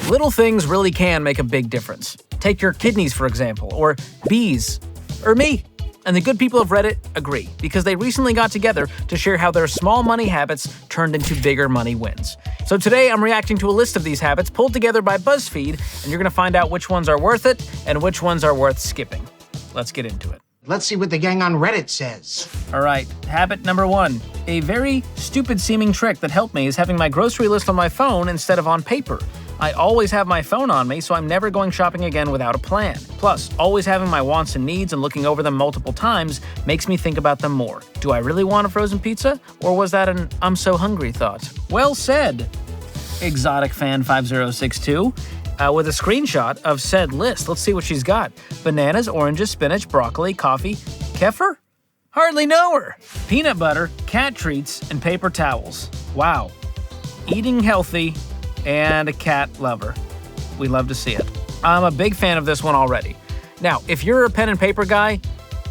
Little things really can make a big difference. Take your kidneys, for example, or bees, or me. And the good people of Reddit agree, because they recently got together to share how their small money habits turned into bigger money wins. So today I'm reacting to a list of these habits pulled together by BuzzFeed, and you're going to find out which ones are worth it and which ones are worth skipping. Let's get into it. Let's see what the gang on Reddit says. All right, habit number 1. A very stupid-seeming trick that helped me is having my grocery list on my phone instead of on paper. I always have my phone on me, so I'm never going shopping again without a plan. Plus, always having my wants and needs and looking over them multiple times makes me think about them more. Do I really want a frozen pizza? Or was that an I'm so hungry thought? Well said, Exotic Fan 5062. With a screenshot of said list. Let's see what she's got. Bananas, oranges, spinach, broccoli, coffee, kefir? Hardly know her. Peanut butter, cat treats, and paper towels. Wow. Eating healthy and a cat lover. We love to see it. I'm a big fan of this one already. Now, if you're a pen and paper guy,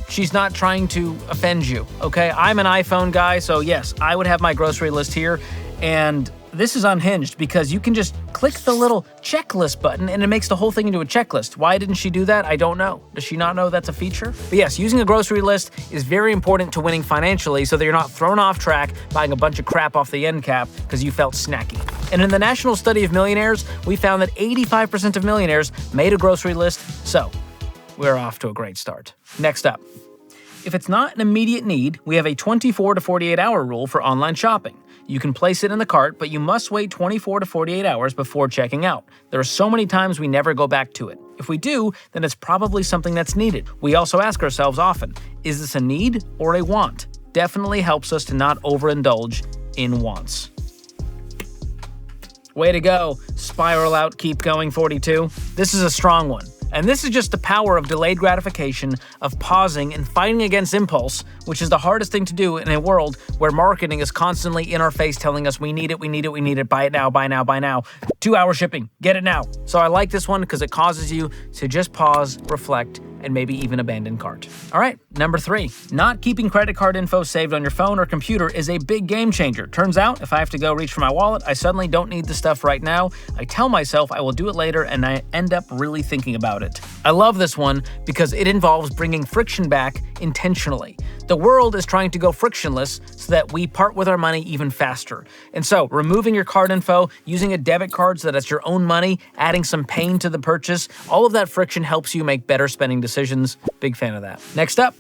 she's not trying to offend you, okay? I'm an iPhone guy, so yes, I would have my grocery list here, and this is unhinged because you can just click the little checklist button and it makes the whole thing into a checklist. Why didn't she do that? I don't know. Does she not know that's a feature? But yes, using a grocery list is very important to winning financially so that you're not thrown off track buying a bunch of crap off the end cap because you felt snacky. And in the National Study of Millionaires, we found that 85% of millionaires made a grocery list, so we're off to a great start. Next up, if it's not an immediate need, we have a 24 to 48 hour rule for online shopping. You can place it in the cart, but you must wait 24 to 48 hours before checking out. There are so many times we never go back to it. If we do, then it's probably something that's needed. We also ask ourselves often, is this a need or a want? Definitely helps us to not overindulge in wants. Way to go, Spiral Out, Keep Going 42. This is a strong one. And this is just the power of delayed gratification, of pausing and fighting against impulse, which is the hardest thing to do in a world where marketing is constantly in our face telling us we need it, buy it now, buy now, buy now. 2-hour shipping, get it now. So I like this one because it causes you to just pause, reflect, and maybe even abandon cart. All right, number 3. Not keeping credit card info saved on your phone or computer is a big game changer. Turns out, if I have to go reach for my wallet, I suddenly don't need the stuff right now. I tell myself I will do it later, and I end up really thinking about it. I love this one because it involves bringing friction back intentionally. The world is trying to go frictionless so that we part with our money even faster. And so, removing your card info, using a debit card so that it's your own money, adding some pain to the purchase, all of that friction helps you make better spending decisions. Big fan of that. Next up,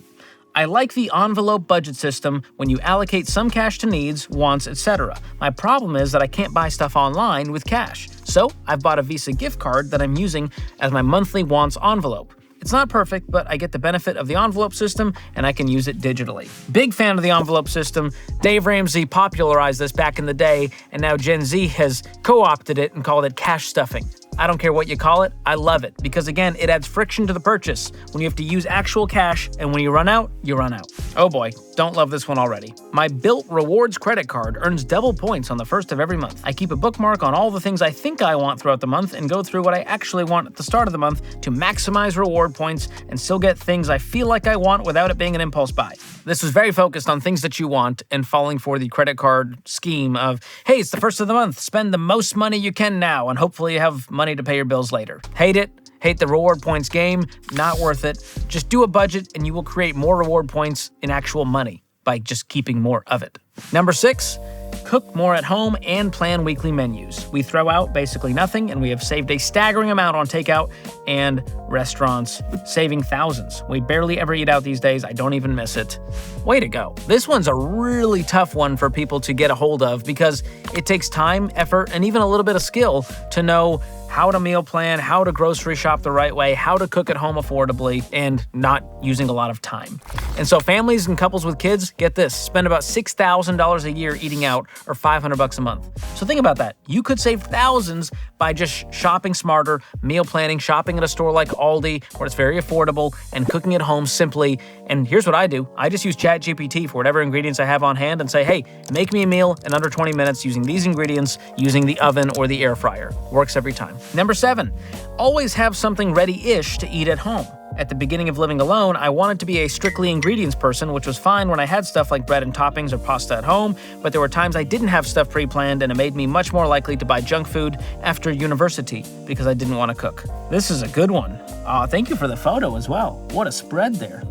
I like the envelope budget system when you allocate some cash to needs, wants, etc. My problem is that I can't buy stuff online with cash. So, I've bought a Visa gift card that I'm using as my monthly wants envelope. It's not perfect, but I get the benefit of the envelope system and I can use it digitally. Big fan of the envelope system. Dave Ramsey popularized this back in the day, and now Gen Z has co-opted it and called it cash stuffing. I don't care what you call it, I love it, because again, it adds friction to the purchase when you have to use actual cash, and when you run out, you run out. Oh boy, don't love this one already. My Built Rewards credit card earns double points on the first of every month. I keep a bookmark on all the things I think I want throughout the month and go through what I actually want at the start of the month to maximize reward points and still get things I feel like I want without it being an impulse buy. This was very focused on things that you want and falling for the credit card scheme of, hey, it's the first of the month, spend the most money you can now, and hopefully you have money to pay your bills later. Hate it. Hate the reward points game. Not worth it. Just do a budget and you will create more reward points in actual money by just keeping more of it. Number 6, cook more at home and plan weekly menus. We throw out basically nothing, and we have saved a staggering amount on takeout and restaurants, saving thousands. We barely ever eat out these days. I don't even miss it. Way to go. This one's a really tough one for people to get a hold of because it takes time, effort, and even a little bit of skill to know how to meal plan, how to grocery shop the right way, how to cook at home affordably, and not using a lot of time. And so families and couples with kids, get this, spend about $6,000 a year eating out, or $500 a month. So think about that. You could save thousands by just shopping smarter, meal planning, shopping at a store like Aldi, where it's very affordable, and cooking at home simply. And here's what I do. I just use ChatGPT for whatever ingredients I have on hand and say, hey, make me a meal in under 20 minutes using these ingredients, using the oven or the air fryer. Works every time. Number 7, always have something ready-ish to eat at home. At the beginning of living alone, I wanted to be a strictly ingredients person, which was fine when I had stuff like bread and toppings or pasta at home, but there were times I didn't have stuff pre-planned, and it made me much more likely to buy junk food after university because I didn't want to cook. This is a good one. Thank you for the photo as well. What a spread there.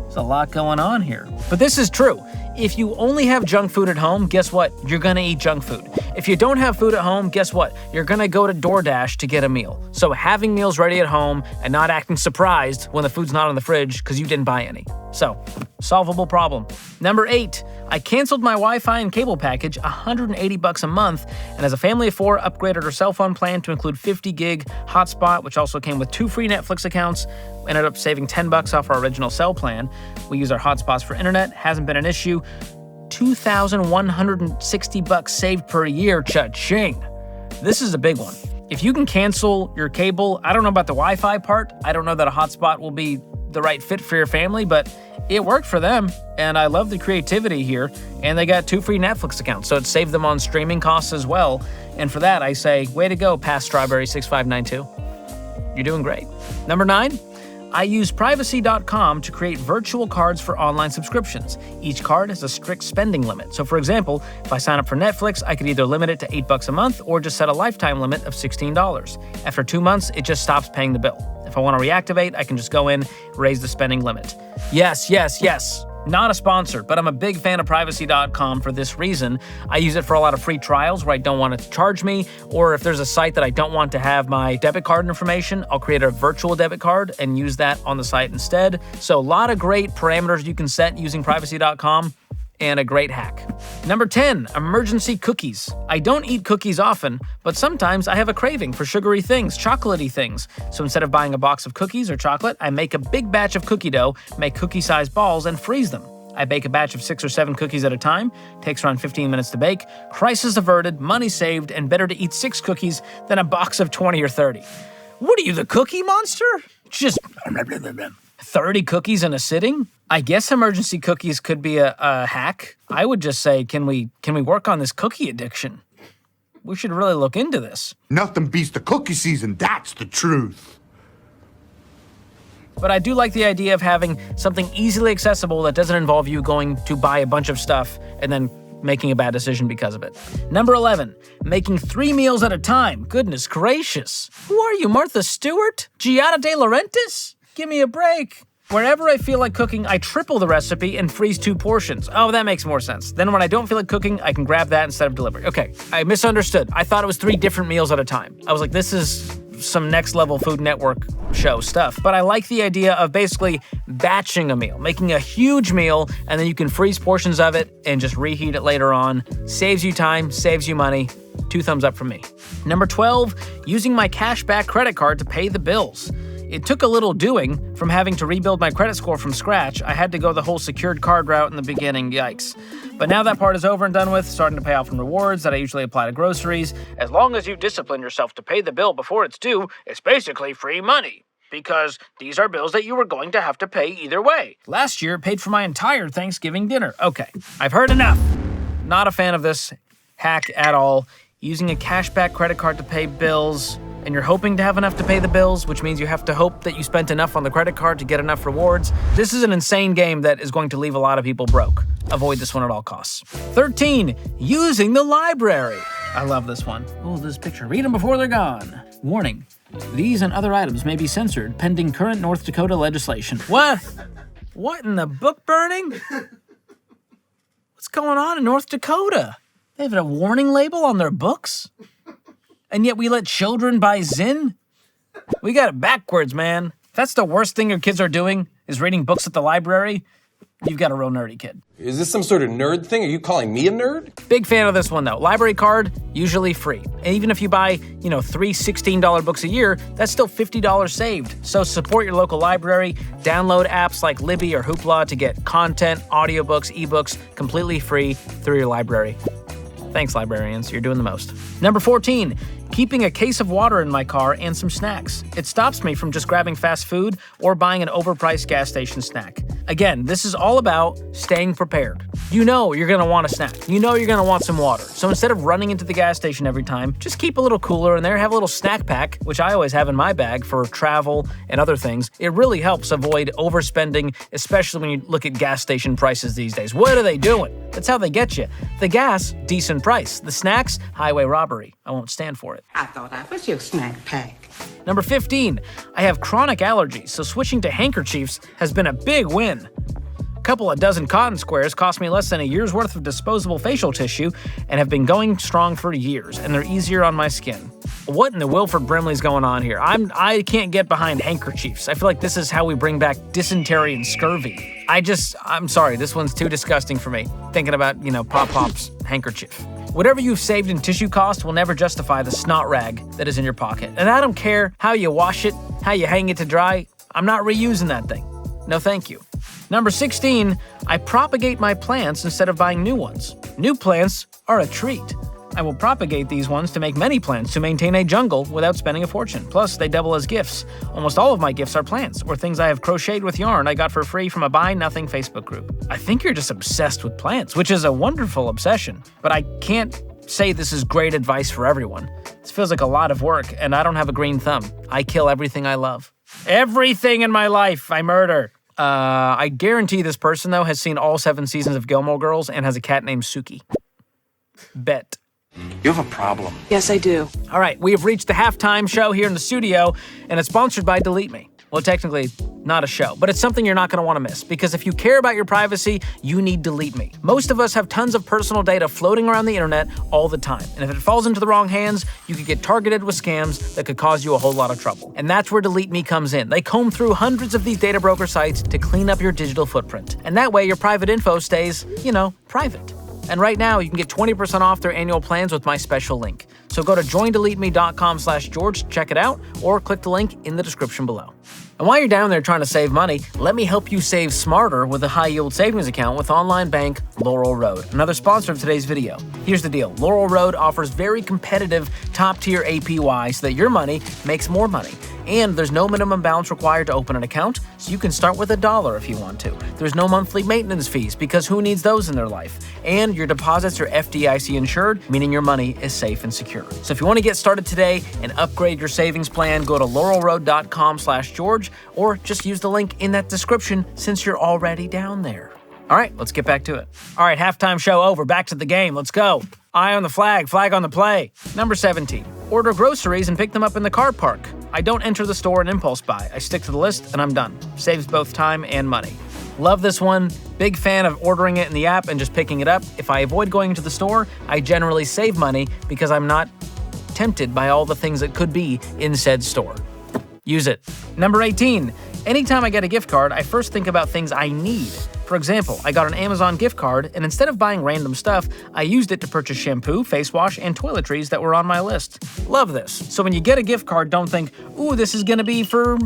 There's a lot going on here. But this is true. If you only have junk food at home, guess what? You're gonna eat junk food. If you don't have food at home, guess what? You're gonna go to DoorDash to get a meal. So having meals ready at home and not acting surprised when the food's not in the fridge because you didn't buy any. So, solvable problem. Number 8, I canceled my Wi-Fi and cable package, $180 a month, and as a family of 4, upgraded our cell phone plan to include 50 gig hotspot, which also came with 2 free Netflix accounts. Ended up saving $10 off our original cell plan. We use our hotspots for internet, hasn't been an issue. $2,160 saved per year, cha-ching. This is a big one. If you can cancel your cable, I don't know about the Wi-Fi part. I don't know that a hotspot will be the right fit for your family, but it worked for them, and I love the creativity here, and they got 2 free Netflix accounts, so it saved them on streaming costs as well, and for that, I say, way to go, Past Strawberry 6592. You're doing great. Number 9, I use Privacy.com to create virtual cards for online subscriptions. Each card has a strict spending limit. So for example, if I sign up for Netflix, I could either limit it to $8 a month or just set a lifetime limit of $16. After 2 months, it just stops paying the bill. If I want to reactivate, I can just go in, raise the spending limit. Yes. Not a sponsor, but I'm a big fan of Privacy.com for this reason. I use it for a lot of free trials where I don't want it to charge me, or if there's a site that I don't want to have my debit card information, I'll create a virtual debit card and use that on the site instead. So a lot of great parameters you can set using Privacy.com. And a great hack. Number 10, emergency cookies. I don't eat cookies often, but sometimes I have a craving for sugary things, chocolatey things. So instead of buying a box of cookies or chocolate, I make a big batch of cookie dough, make cookie-sized balls, and freeze them. I bake a batch of 6 or 7 cookies at a time, takes around 15 minutes to bake, crisis averted, money saved, and better to eat 6 cookies than a box of 20 or 30. What are you, the Cookie Monster? Just 30 cookies in a sitting? I guess emergency cookies could be a hack. I would just say, can we work on this cookie addiction? We should really look into this. Nothing beats the cookie season, that's the truth. But I do like the idea of having something easily accessible that doesn't involve you going to buy a bunch of stuff and then making a bad decision because of it. Number 11, making 3 meals at a time. Goodness gracious. Who are you, Martha Stewart? Giada De Laurentiis? Give me a break. Whenever I feel like cooking, I triple the recipe and freeze 2 portions. Oh, that makes more sense. Then when I don't feel like cooking, I can grab that instead of delivery. Okay, I misunderstood. I thought it was 3 different meals at a time. I was like, this is some next level Food Network show stuff. But I like the idea of basically batching a meal, making a huge meal, and then you can freeze portions of it and just reheat it later on. Saves you time, saves you money. 2 thumbs up from me. Number 12, using my cashback credit card to pay the bills. It took a little doing from having to rebuild my credit score from scratch. I had to go the whole secured card route in the beginning, yikes. But now that part is over and done with, starting to pay off in rewards that I usually apply to groceries. As long as you discipline yourself to pay the bill before it's due, it's basically free money. Because these are bills that you were going to have to pay either way. Last year, it paid for my entire Thanksgiving dinner. Okay, I've heard enough. Not a fan of this hack at all. Using a cashback credit card to pay bills, and you're hoping to have enough to pay the bills, which means you have to hope that you spent enough on the credit card to get enough rewards. This is an insane game that is going to leave a lot of people broke. Avoid this one at all costs. 13, using the library. I love this one. Oh, this picture. Read them before they're gone. Warning, these and other items may be censored pending current North Dakota legislation. What? What in the book burning? What's going on in North Dakota? They have a warning label on their books? And yet we let children buy Zinn? We got it backwards, man. If that's the worst thing your kids are doing, is reading books at the library, you've got a real nerdy kid. Is this some sort of nerd thing? Are you calling me a nerd? Big fan of this one, though. Library card, usually free. And even if you buy, 3 $16 books a year, that's still $50 saved. So support your local library. Download apps like Libby or Hoopla to get content, audiobooks, ebooks, completely free through your library. Thanks, librarians. You're doing the most. Number 14, keeping a case of water in my car and some snacks. It stops me from just grabbing fast food or buying an overpriced gas station snack. Again, this is all about staying prepared. You know you're going to want a snack. You know you're going to want some water. So instead of running into the gas station every time, just keep a little cooler in there, have a little snack pack, which I always have in my bag for travel and other things. It really helps avoid overspending, especially when you look at gas station prices these days. What are they doing? That's how they get you. The gas, decent price. The snacks, highway robbery. I won't stand for it. I thought I was your snack pack. Number 15, I have chronic allergies, so switching to handkerchiefs has been a big win. A couple of dozen cotton squares cost me less than a year's worth of disposable facial tissue and have been going strong for years, and they're easier on my skin. What in the Wilford Brimley's going on here? I can't get behind handkerchiefs. I feel like this is how we bring back dysentery and scurvy. I'm sorry, this one's too disgusting for me. Thinking about, Pop-Pop's handkerchief. Whatever you've saved in tissue cost will never justify the snot rag that is in your pocket. And I don't care how you wash it, how you hang it to dry, I'm not reusing that thing. No thank you. Number 16, I propagate my plants instead of buying new ones. New plants are a treat. I will propagate these ones to make many plants to maintain a jungle without spending a fortune. Plus, they double as gifts. Almost all of my gifts are plants, or things I have crocheted with yarn I got for free from a Buy Nothing Facebook group. I think you're just obsessed with plants, which is a wonderful obsession. But I can't say this is great advice for everyone. This feels like a lot of work, and I don't have a green thumb. I kill everything I love. Everything in my life, I murder. I guarantee this person, though, has seen all 7 seasons of Gilmore Girls and has a cat named Suki. Bet. You have a problem. Yes, I do. All right, we have reached the halftime show here in the studio, and it's sponsored by Delete Me. Well, technically, not a show, but it's something you're not going to want to miss, because if you care about your privacy, you need Delete Me. Most of us have tons of personal data floating around the internet all the time, and if it falls into the wrong hands, you could get targeted with scams that could cause you a whole lot of trouble. And that's where Delete Me comes in. They comb through hundreds of these data broker sites to clean up your digital footprint. And that way, your private info stays, private. And right now, you can get 20% off their annual plans with my special link. So go to joindeleteme.com/George to check it out, or click the link in the description below. And while you're down there trying to save money, let me help you save smarter with a high-yield savings account with online bank Laurel Road, another sponsor of today's video. Here's the deal. Laurel Road offers very competitive, top-tier APY so that your money makes more money. And there's no minimum balance required to open an account, so you can start with $1 if you want to. There's no monthly maintenance fees, because who needs those in their life? And your deposits are FDIC insured, meaning your money is safe and secure. So if you want to get started today and upgrade your savings plan, go to laurelroad.com/George, or just use the link in that description since you're already down there. All right, let's get back to it. All right, halftime show over. Back to the game. Let's go. Eye on the flag, flag on the play. Number 17. Order groceries and pick them up in the car park. I don't enter the store and impulse buy. I stick to the list and I'm done. Saves both time and money. Love this one. Big fan of ordering it in the app and just picking it up. If I avoid going to the store, I generally save money because I'm not tempted by all the things that could be in said store. Use it. Number 18. Anytime I get a gift card, I first think about things I need. For example, I got an Amazon gift card, and instead of buying random stuff, I used it to purchase shampoo, face wash, and toiletries that were on my list. Love this. So when you get a gift card, don't think, ooh, this is gonna be for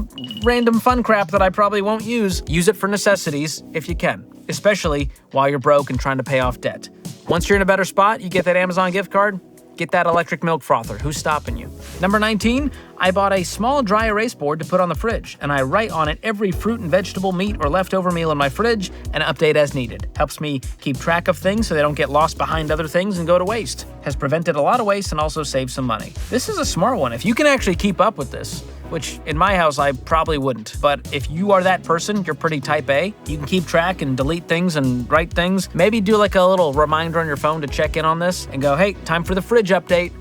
random fun crap that I probably won't use. Use it for necessities if you can, especially while you're broke and trying to pay off debt. Once you're in a better spot, you get that Amazon gift card, get that electric milk frother. Who's stopping you? Number 19, I bought a small dry erase board to put on the fridge, and I write on it every fruit and vegetable, meat, or leftover meal in my fridge and update as needed. Helps me keep track of things so they don't get lost behind other things and go to waste. Has prevented a lot of waste and also saved some money. This is a smart one. If you can actually keep up with this, which in my house I probably wouldn't, but if you are that person, you're pretty type A, you can keep track and delete things and write things. Maybe do like a little reminder on your phone to check in on this and go, hey, time for the fridge update.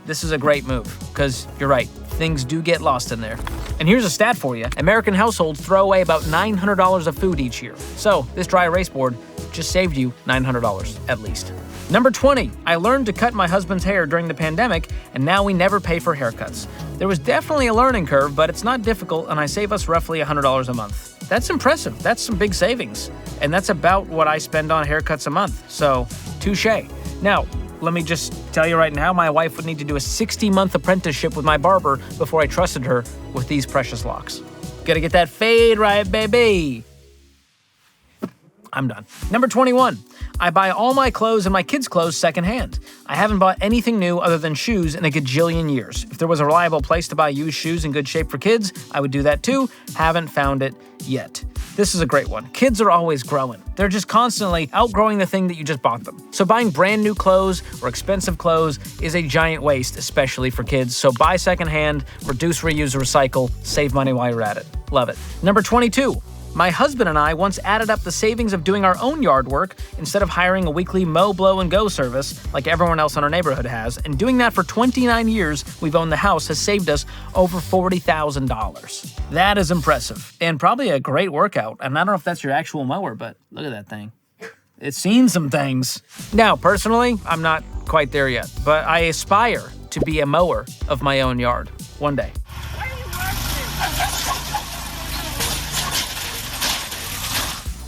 This is a great move, because you're right, things do get lost in there. And here's a stat for you. American households throw away about $900 of food each year. So this dry erase board just saved you $900 at least. Number 20, I learned to cut my husband's hair during the pandemic, and now we never pay for haircuts. There was definitely a learning curve, but it's not difficult, and I save us roughly $100 a month. That's impressive. That's some big savings. And that's about what I spend on haircuts a month. So, touche. Now, let me just tell you right now, my wife would need to do a 60-month apprenticeship with my barber before I trusted her with these precious locks. Gotta get that fade right, baby. I'm done. Number 21. I buy all my clothes and my kids' clothes secondhand. I haven't bought anything new other than shoes in a gajillion years. If there was a reliable place to buy used shoes in good shape for kids, I would do that too. Haven't found it yet. This is a great one. Kids are always growing. They're just constantly outgrowing the thing that you just bought them. So buying brand new clothes or expensive clothes is a giant waste, especially for kids. So buy secondhand, reduce, reuse, recycle, save money while you're at it. Love it. Number 22. My husband and I once added up the savings of doing our own yard work instead of hiring a weekly mow, blow, and go service like everyone else in our neighborhood has, and doing that for 29 years we've owned the house has saved us over $40,000. That is impressive, and probably a great workout, and I don't know if that's your actual mower, but look at that thing. It's seen some things. Now, personally, I'm not quite there yet, but I aspire to be a mower of my own yard one day.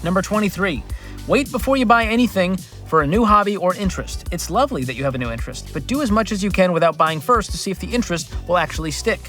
Number 23, wait before you buy anything for a new hobby or interest. It's lovely that you have a new interest, but do as much as you can without buying first to see if the interest will actually stick.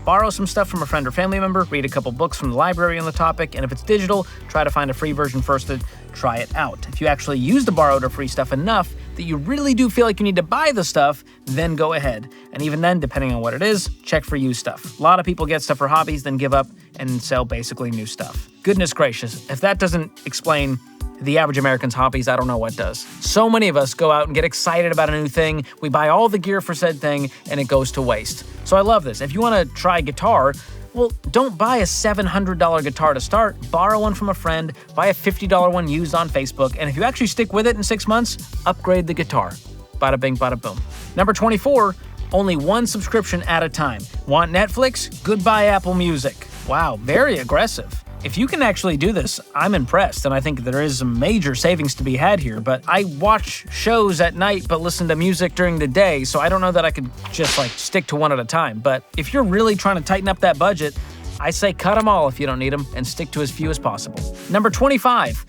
Borrow some stuff from a friend or family member, read a couple books from the library on the topic, and if it's digital, try to find a free version first to try it out. If you actually use the borrowed or free stuff enough that you really do feel like you need to buy the stuff, then go ahead. And even then, depending on what it is, check for used stuff. A lot of people get stuff for hobbies, then give up and sell basically new stuff. Goodness gracious, if that doesn't explain the average American's hobbies, I don't know what does. So many of us go out and get excited about a new thing, we buy all the gear for said thing, and it goes to waste. So I love this. If you want to try guitar, well, don't buy a $700 guitar to start. Borrow one from a friend, buy a $50 one used on Facebook, and if you actually stick with it in 6 months, upgrade the guitar. Bada bing, bada boom. Number 24, only one subscription at a time. Want Netflix? Goodbye Apple Music. Wow, very aggressive. If you can actually do this, I'm impressed, and I think there is some major savings to be had here, but I watch shows at night but listen to music during the day, so I don't know that I could just stick to one at a time. But if you're really trying to tighten up that budget, I say cut them all if you don't need them and stick to as few as possible. Number 25,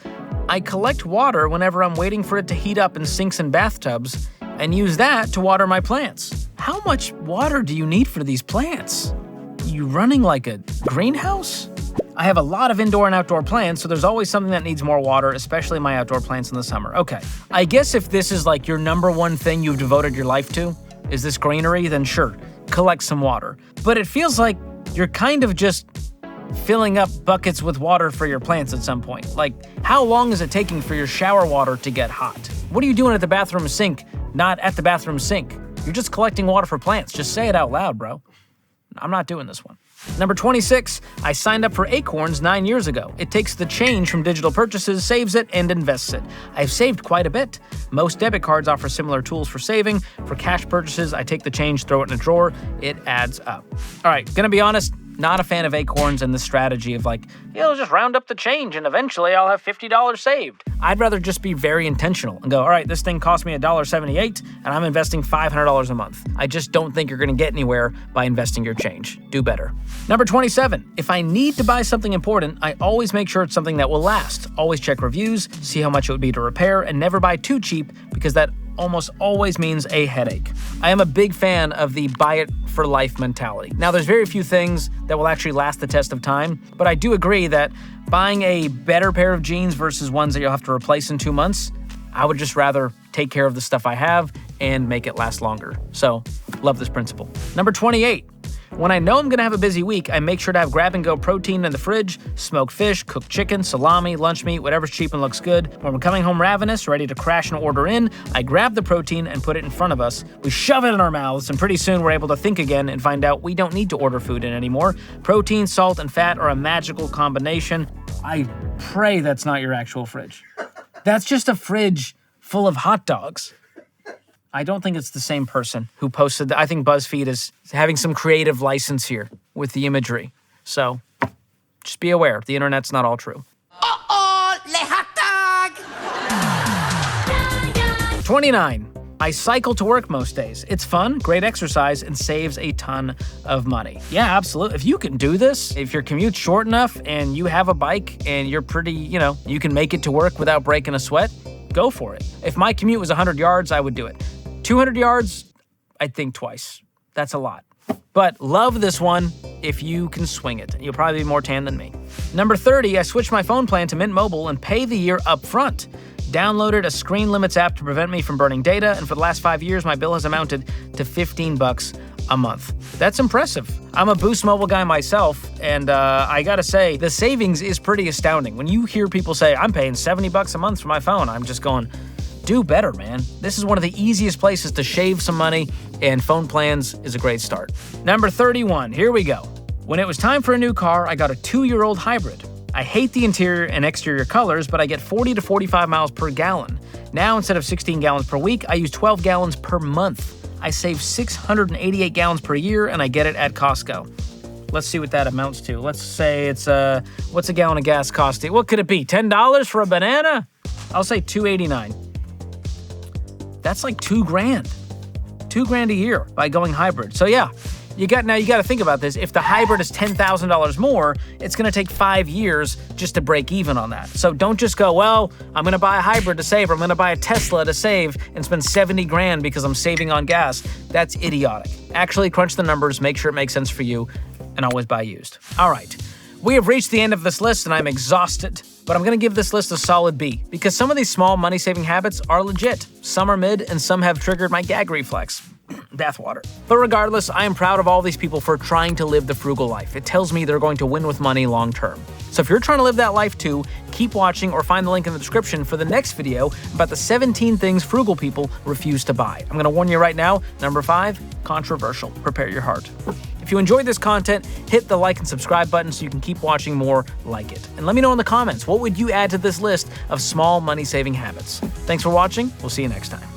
I collect water whenever I'm waiting for it to heat up in sinks and bathtubs and use that to water my plants. How much water do you need for these plants? You running like a greenhouse? I have a lot of indoor and outdoor plants, so there's always something that needs more water, especially my outdoor plants in the summer. Okay, I guess if this is your number one thing you've devoted your life to, is this greenery, then sure, collect some water. But it feels like you're kind of just filling up buckets with water for your plants at some point. How long is it taking for your shower water to get hot? What are you doing at the bathroom sink, not at the bathroom sink? You're just collecting water for plants. Just say it out loud, bro. I'm not doing this one. Number 26, I signed up for Acorns 9 years ago. It takes the change from digital purchases, saves it, and invests it. I've saved quite a bit. Most debit cards offer similar tools for saving. For cash purchases, I take the change, throw it in a drawer. It adds up. All right, gonna be honest, not a fan of Acorns and the strategy of just round up the change and eventually I'll have $50 saved. I'd rather just be very intentional and go, all right, this thing cost me $1.78 and I'm investing $500 a month. I just don't think you're gonna get anywhere by investing your change. Do better. Number 27, if I need to buy something important, I always make sure it's something that will last. Always check reviews, see how much it would be to repair, and never buy too cheap because that almost always means a headache. I am a big fan of the buy it for life mentality. Now, there's very few things that will actually last the test of time, but I do agree that buying a better pair of jeans versus ones that you'll have to replace in 2 months, I would just rather take care of the stuff I have and make it last longer. So, love this principle. Number 28. When I know I'm gonna have a busy week, I make sure to have grab-and-go protein in the fridge, smoked fish, cooked chicken, salami, lunch meat, whatever's cheap and looks good. When we're coming home ravenous, ready to crash and order in, I grab the protein and put it in front of us. We shove it in our mouths, and pretty soon we're able to think again and find out we don't need to order food in anymore. Protein, salt, and fat are a magical combination. I pray that's not your actual fridge. That's just a fridge full of hot dogs. I don't think it's the same person who posted that. I think BuzzFeed is having some creative license here with the imagery. So just be aware, the internet's not all true. Le hot dog! 29. I cycle to work most days. It's fun, great exercise, and saves a ton of money. Yeah, absolutely. If you can do this, if your commute's short enough and you have a bike and you're pretty, you can make it to work without breaking a sweat, go for it. If my commute was 100 yards, I would do it. 200 yards, I'd think twice. That's a lot. But love this one if you can swing it. You'll probably be more tan than me. Number 30, I switched my phone plan to Mint Mobile and pay the year up front. Downloaded a screen limits app to prevent me from burning data, and for the last 5 years, my bill has amounted to $15 a month. That's impressive. I'm a Boost Mobile guy myself, and I gotta say, the savings is pretty astounding. When you hear people say, I'm paying $70 a month for my phone, I'm just going, do better, man. This is one of the easiest places to shave some money, and phone plans is a great start. Number 31, here we go. When it was time for a new car, I got a 2-year-old hybrid. I hate the interior and exterior colors, but I get 40 to 45 miles per gallon. Now, instead of 16 gallons per week, I use 12 gallons per month. I save 688 gallons per year, and I get it at Costco. Let's see what that amounts to. Let's say it's, what's a gallon of gas costing? What could it be, $10 for a banana? I'll say $2.89. That's like $2,000. $2,000 a year by going hybrid. So yeah, you got to think about this. If the hybrid is $10,000 more, it's going to take 5 years just to break even on that. So don't just go, well, I'm going to buy a hybrid to save, or I'm going to buy a Tesla to save and spend $70,000 because I'm saving on gas. That's idiotic. Actually crunch the numbers, make sure it makes sense for you, and always buy used. All right. We have reached the end of this list and I'm exhausted, but I'm going to give this list a solid B because some of these small money-saving habits are legit. Some are mid and some have triggered my gag reflex. Bathwater. But regardless, I am proud of all these people for trying to live the frugal life. It tells me they're going to win with money long term. So if you're trying to live that life too, keep watching or find the link in the description for the next video about the 17 things frugal people refuse to buy. I'm going to warn you right now, number 5, controversial. Prepare your heart. If you enjoyed this content, hit the like and subscribe button so you can keep watching more like it. And let me know in the comments, what would you add to this list of small money-saving habits? Thanks for watching. We'll see you next time.